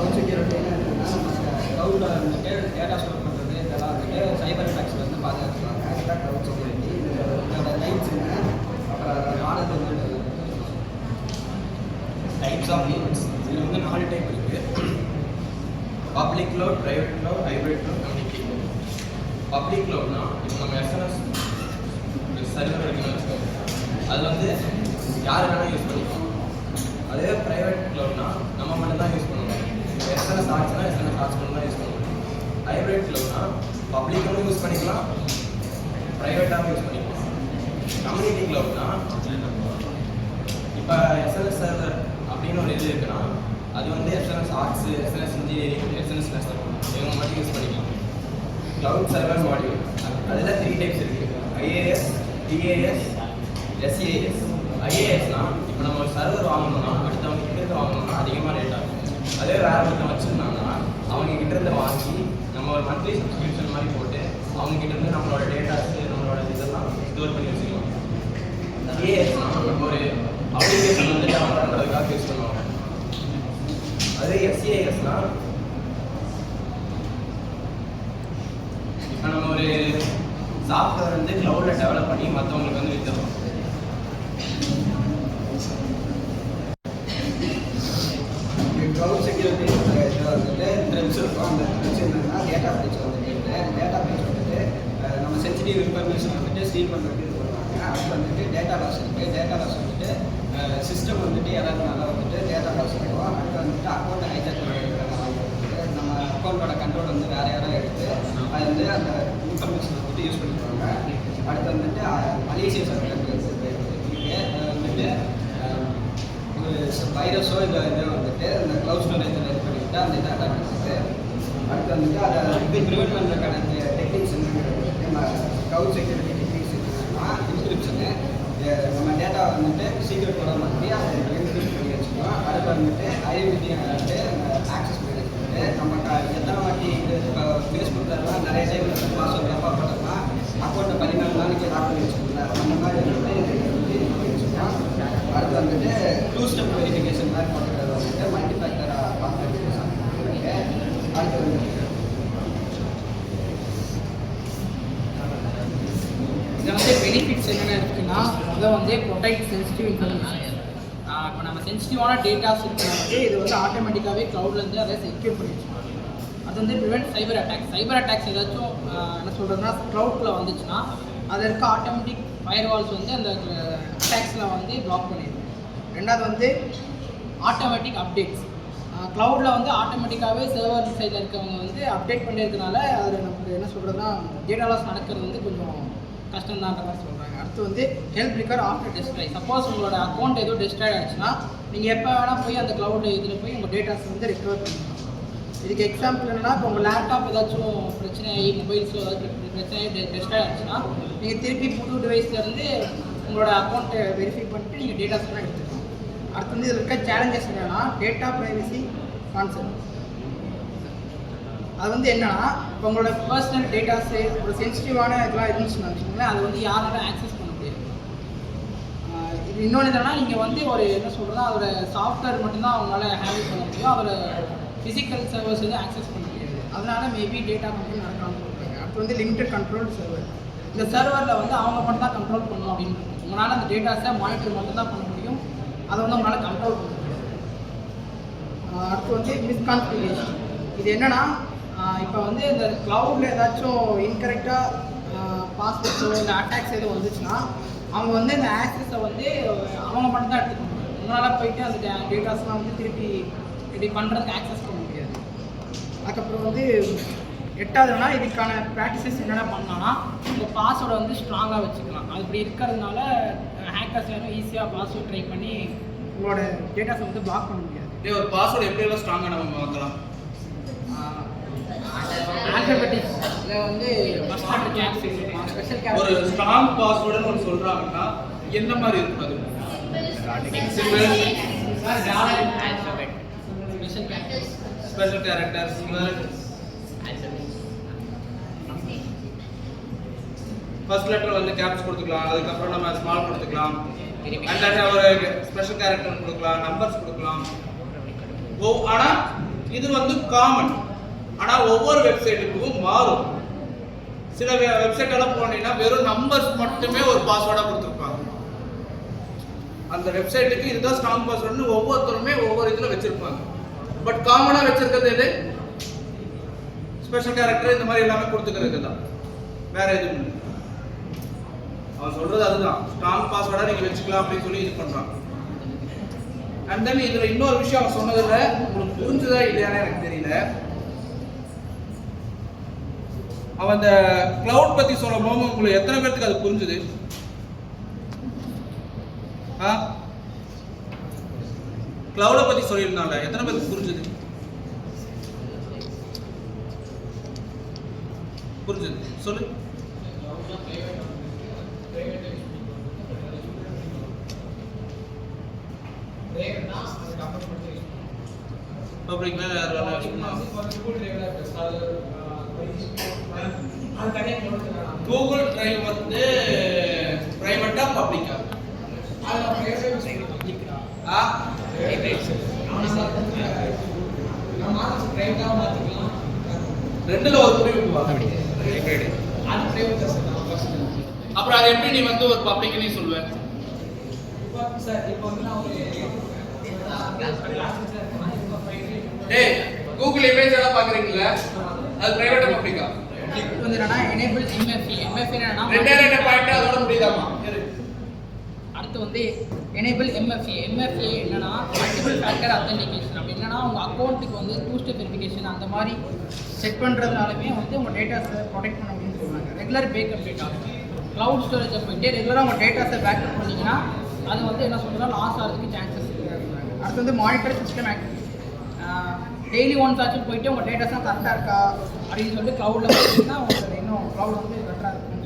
Cloud செக்யூரிட்டின்னு என்னன்னா க்ளவுடில் வந்துட்டு data store பண்ணுறது இதெல்லாம் வந்துட்டு சைபர் அட்டாக்ஸில் வந்து பாதுகாத்துருவாங்க. அதுதான் க்ளவுட் செக்யூரிட்டி. இதோட டைப்ஸுங்க அப்புறம் நாலு டைப்ஸ் ஆஃப் க்ளவுட்ஸ். இதில் வந்து 4 டைப் இருக்குது. Public cloud, private cloud, hybrid cloud, community cloud. Public க்ளவுட்னா இப்போ நம்ம எஸ்என்எஸ் சர்வர் இருக்குன்னு வச்சுக்கோங்க, அது வந்து யார் வேணால் யூஸ் பண்ணிக்கலாம். அதே ப்ரைவேட் க்ளவுட்னா நம்ம மட்டும் தான் யூஸ் பண்ணுவோம். எஸ்என்எஸ் ஆச்சுன்னா எஸ்என்எஸ் ஆச்சு மட்டும் தான் யூஸ் பண்ணுவோம். ஹைப்ரிட் க்ளவுட்னா பப்ளிக்கும் யூஸ் பண்ணிக்கலாம், ப்ரைவேட்டாகவும் யூஸ் பண்ணிக்கலாம். கம்யூனிட்டி க்ளவுட்னா இப்போ எஸ்என்எஸ் சர்வர் அப்படின்னு ஒரு இது இருக்குன்னா அது வந்து SNS arts, SNS engineering, SNS நெஸ்டர் இவங்க மட்டும் யூஸ் பண்ணிக்கலாம். க்ளவுட் சர்வர் மாடியூல் அதில் 3 டைப்ஸ் இருக்குது. IAS, DAS, SAS. ஐஏஎஸ்னா இப்போ நம்ம ஒரு சர்வர் வாங்கணும்னா அடுத்தவங்க கிட்டேருந்து வாங்கணும்னா அதிகமாக ரேட் ஆகும். அதே வேறு ஒருத்தர் வச்சுருந்தாங்கன்னா அவங்க கிட்டேருந்து வாங்கி நம்ம ஒரு மந்த்லி சப்ஸ்கிரிப்ஷன் மாதிரி போட்டு அவங்க கிட்டேருந்து நம்மளோட டேட்டாஸ் நம்மளோட இதெல்லாம் ஸ்டோர் பண்ணி வச்சுக்கலாம். டிஏஎஸ்னா நம்ம ஒரு அப்ளிகேஷன் வந்து டவுன்லோட் பண்ணுறதுக்காக யூஸ் பண்ணுவாங்க. அதே எஸ்ஏஎஸ்னா இப்போ நம்ம ஒரு சாஃப்ட்வேர் வந்து க்ளவுடில் டெவலப் பண்ணி மற்றவங்களுக்கு வந்து விற்றுறோம். க்ளவுட் செக்யூரிட்டி இதில் வந்துட்டு த்ரெட்ஸ் இருக்கும். அந்த த்ரெட்ஸ் என்னன்னா டேட்டா பிரீச் வந்துட்டு டேட்டா பிரீச் வந்துட்டு நம்ம சென்சிட்டிவ் இன்ஃபர்மேஷன் வந்துட்டு ஸ்டீல் பண்ணுறதுக்கு இது பண்ணுவாங்க. அது வந்துட்டு டேட்டா லாஸ் இருக்குது. டேட்டா லாஸ் வந்துட்டு சிஸ்டம் வந்துட்டு யாராவது வந்துட்டு டேட்டா லாஸ் இருக்கும். அடுத்து வந்துட்டு அக்கௌண்ட் ஹைஜாக் பண்ணுறது, நம்ம அக்கௌண்ட்டோட கண்ட்ரோல் வந்து வேறு யாரும் எடுத்து அது வந்து அந்த இன்ஃபர்மேஷன் வந்துட்டு யூஸ் பண்ணிக்குவாங்க. அடுத்து வந்துட்டு மலேசியஸ் வந்துட்டு வைரஸோ இல்லை இது வந்துட்டு அந்த க்ளவுட் ஸ்டோரேஜில் இது பண்ணிவிட்டு அந்த இதை அட்டாக் பண்ணுறது. அடுத்து வந்துட்டு அதை இது ப்ரிவென்ட் பண்ணுறதுக்கான டெக்னிக்ஸ் என்னங்கிறது க்ளவுட் செக்யூரிட்டி டெக்னிக்ஸ் என்னன்னா இன்ஸ்கிரிப்ஷனு. நம்ம டேட்டா வந்துட்டு சீக்கிரம் போட மாதிரி அதை இன்ஸ்கிரிப்ட் பண்ணி வச்சுக்கோம். அடுத்து வந்துட்டு ஐடென்டிட்டி வந்துட்டு ஆக்சஸ் பண்ணிட்டு நம்ம எத்தனை வாட்டி இது இப்போ ஃபேஸ்புக்கில்லாம் நிறைய டைம் பாஸ்வேர்ட் தப்பாக போட்டோம்னா அக்கௌண்ட்டை 14 நாளைக்கு லாக் பண்ணி வச்சுக்கோங்க. அந்த மாதிரி வந்துட்டு வச்சுக்கோம். அடுத்து வந்துட்டு 2 ஸ்டெப் வெரிஃபிகேஷன் மாதிரி போட்டுக்கிறது வந்துட்டு மல்டிஃபேக்டர் ஆத்தென்டிகேஷன் இருக்குது. அடுத்து வந்து இதில் வந்து பெனிஃபிட்ஸ் என்னென்ன இருக்குன்னா அதை வந்து ப்ரொடெக்ட் சென்சிட்டிவ் இன்ஃபர்மேஷன். இப்போ நம்ம சென்சிட்டிவான டேட்டாஸ் இருக்கிற வந்து இது வந்து ஆட்டோமேட்டிக்காகவே க்ளவுட்லேருந்து அதை செக்யூர் பண்ணி வச்சுக்கணும். அது வந்து prevent cyber attacks. Cyber attacks ஏதாச்சும் என்ன சொல்கிறதுனா க்ளவுட்டில் வந்துச்சுன்னா அதில் இருக்க ஆட்டோமேட்டிக் ஃபயர்வால்ஸ் வந்து அந்த அட்டாக்ஸில் வந்து பிளாக் பண்ணிடும். ரெண்டாவது வந்து ஆட்டோமேட்டிக் அப்டேட்ஸ். க்ளவுடில் வந்து ஆட்டோமேட்டிக்காகவே சர்வர் சைடில் இருக்கவங்க வந்து அப்டேட் பண்ணியிருக்கனால அதில் நமக்கு என்ன சொல்கிறதுனா டேட்டா லாஸ் நடக்கிறது வந்து கொஞ்சம் கஷ்டம்தான்ற மாதிரி சொல்கிறாங்க. அடுத்து வந்து help recover after destroy. Suppose உங்களோட அக்கௌண்ட் எதுவும் டெஸ்ட்ராய் ஆச்சுன்னா நீங்கள் எப்போ வேணால் போய் அந்த க்ளவுட் இதில் போய் உங்கள் டேட்டாஸ் வந்து ரெக்கவர் பண்ணிக்கலாம். இதுக்கு எக்ஸாம்பிள் என்னன்னா இப்போ உங்கள் லேப்டாப் ஏதாச்சும் பிரச்சனை ஆகி மொபைல்ஸில் ஏதாச்சும் பிரச்சனை டெஸ்ட்ராய் ஆச்சுன்னா நீங்கள் திருப்பி புது டிவைஸ்லேருந்து உங்களோட அக்கௌண்ட்டை வெரிஃபை பண்ணிட்டு நீங்கள் டேட்டாஸ்லாம் எடுத்துக்கலாம். அடுத்து வந்து இதில் இருக்க சேலஞ்சஸ் என்னென்னா டேட்டா ப்ரைவசி கான்செப்ட். அது வந்து என்னன்னா இப்போ உங்களோட பர்சனல் டேட்டாஸு ஒரு சென்சிட்டிவான இதெல்லாம் இருந்துச்சுன்னு வச்சுக்கோங்களேன், அது வந்து யாராலும் ஆக்சஸ் பண்ண முடியாது. இது இன்னொன்று என்னன்னா நீங்கள் வந்து ஒரு என்ன சொல்கிறதா அதோட சாஃப்ட்வேர் மட்டும்தான் அவங்களால ஹேண்டில் பண்ண முடியும், அதோட ஃபிசிக்கல் சர்வர்ஸ் வந்து ஆக்சஸ் பண்ண முடியாது. அதனால மேபி டேட்டா மட்டும் நடக்கலாம்னு சொல்கிறாங்க. அடுத்து வந்து லிமிட்டட் கண்ட்ரோல் சர்வர். இந்த சர்வரில் வந்து அவங்க மட்டும் தான் கண்ட்ரோல் பண்ணணும் அப்படின்னு உங்களால் அந்த டேட்டாஸை மானிட்டர் மட்டும் தான் பண்ண முடியும், அதை வந்து உங்களால் கண்ட்ரோல் பண்ண முடியாது. அடுத்து வந்து மிஸ்கான்ஃபிகரேஷன். இது என்னென்னா இப்போ வந்து இந்த க்ளவுடில் ஏதாச்சும் இன்கரெக்டாக பாஸ்வேர்ட்ஸோ இல்லை அட்டாக்ஸ் எதுவும் வந்துச்சுன்னா அவங்க வந்து இந்த ஆக்சஸை வந்து அவங்க மட்டும் தான் எடுத்துக்க முடியும். உங்களால் போயிட்டு அந்த டேட்டாஸ்லாம் வந்து திருப்பி இப்படி பண்ணுறதுக்கு ஆக்சஸ் பண்ண முடியாது. அதுக்கப்புறம் வந்து 8வதுனா இதுக்கான ப்ராக்டிசஸ் என்னென்ன பண்ணலாம்னா உங்கள் பாஸ்வேர்டை வந்து ஸ்ட்ராங்காக வச்சுக்கலாம். அது இப்படி இருக்கிறதுனால ஹேக்கர்ஸ் யாரும் ஈஸியாக பாஸ்வேர்ட் ட்ரை பண்ணி உங்களோட டேட்டாஸை வந்து பிளாக் பண்ண முடியாது. ஒரு பாஸ்வேர்டு எப்படி எல்லாம் ஸ்ட்ராங்காக நம்ம மாற்றலாம்? ஆல்ஃபபெட்டிக்ஸ்ல வந்து first letter caps special caps. ஒரு ஸ்ட்ராங் பாஸ்வேர்டுன்னு ஒன்று சொல்கிறாங்கன்னா என்ன மாதிரி இருக்கும் அது? Simple, alphabet, special caps, special character, simple. First letter வந்து கேப்ஸ் கொடுத்துக்கலாம், அதுக்கப்புறம் நம்ம ஸ்மால் கொடுத்துக்கலாம், அண்ட் ஒரு ஸ்பெஷல் கேரக்டர் கொடுக்கலாம், நம்பர்ஸ் கொடுக்கலாம். ஆனால் இது வந்து காமன். ஆனால் ஒவ்வொரு வெப்சைட்டுக்கும் மாறும். சில வெப்சைட் எல்லாம் போனீங்கன்னா வெறும் நம்பர்ஸ் மட்டுமே ஒரு பாஸ்வேர்டாக கொடுத்துருப்பாங்க. அந்த வெப்சைட்டுக்கு இதுதான் ஸ்ட்ராங் பாஸ்வேர்டுன்னு ஒவ்வொருத்தருமே ஒவ்வொரு இதில் வச்சிருப்பாங்க. பட் காமனாக வச்சிருக்கிறது எது? ஸ்பெஷல் கேரக்டர் இந்த மாதிரி எல்லாமே கொடுத்துக்கிறது தான், வேற எதுவும் இல்லை. அவன் சொல்றது அதுதான், ஸ்ட்ராங் பாஸ்வேர்டா நீங்க வச்சுக்கலாம் அப்படின்னு சொல்லி இது பண்றான். அண்ட் தென் இதுல இன்னொரு விஷயம் அவன் சொன்னதுல உங்களுக்கு புரிஞ்சுதா இல்லையான்னு எனக்கு தெரியல. அவன் அந்த கிளவுட் பத்தி சொல்லும் போது உங்களுக்கு எத்தனை பேருக்கு அது புரிஞ்சுது? கிளவுட பத்தி சொல்லியிருந்தாங்க, எத்தனை பேருக்கு புரிஞ்சுது? புரிஞ்சுது சொல்லு. பப்ளிக்ல கூகுள் டிரைவ் வந்து பிரைவேட்டா பப்ளிக்கா? ரெண்டுல ஒரு முடிவு அப்புறம் அது எப்படி நீ வந்து ஒரு பப்ளிக் நீ சொல்லுவ? டேய் கூகுள் இமேஜ் எல்லாம் பாக்குறீங்கல, அது பிரைவேட்டா பப்ளிக்கா? வந்து என்னன்னா எனேபிள் எம்எஃப்ஏ. எம்எஃப்ஏ என்னன்னா ரெண்டே பாயிண்ட் அதோட முடியுதாமா? அடுத்து வந்து எனேபிள் எம்எஃப்ஏ. எம்எஃப்ஏ என்னன்னா மல்டிபிள் ஃபேக்டர் அத்தென்டிகேஷன். அப்படி என்னன்னா உங்கள் அக்கௌண்ட்டுக்கு வந்து 2 ஸ்டெப் வெரிஃபிகேஷன் அந்த மாதிரி செட் பண்ணுறதுனாலுமே வந்து உங்கள் டேட்டாஸை ப்ரொடெக்ட் பண்ண அப்படின்னு சொல்லுவாங்க. ரெகுலர் பேக்கப் டேட்டா, க்ளவுட் ஸ்டோரேஜை போயிட்டு ரெகுலராக உங்கள் டேட்டாஸை பேக்கப் பண்ணிங்கன்னா அது வந்து என்ன சொல்கிறோம் லாஸ் ஆகிறதுக்கு சான்சஸ் இருக்குது. அடுத்து வந்து monitor system activity. Daily once ஆச்சும் போயிட்டு உங்கள் டேட்டாஸ்லாம் கரெக்டாக இருக்கா அப்படின்னு சொல்லிட்டு க்ளவுடில் பார்த்தீங்கன்னா உங்களுக்கு இன்னும் க்ளவுட் வந்து பெட்டராக இருக்கும்.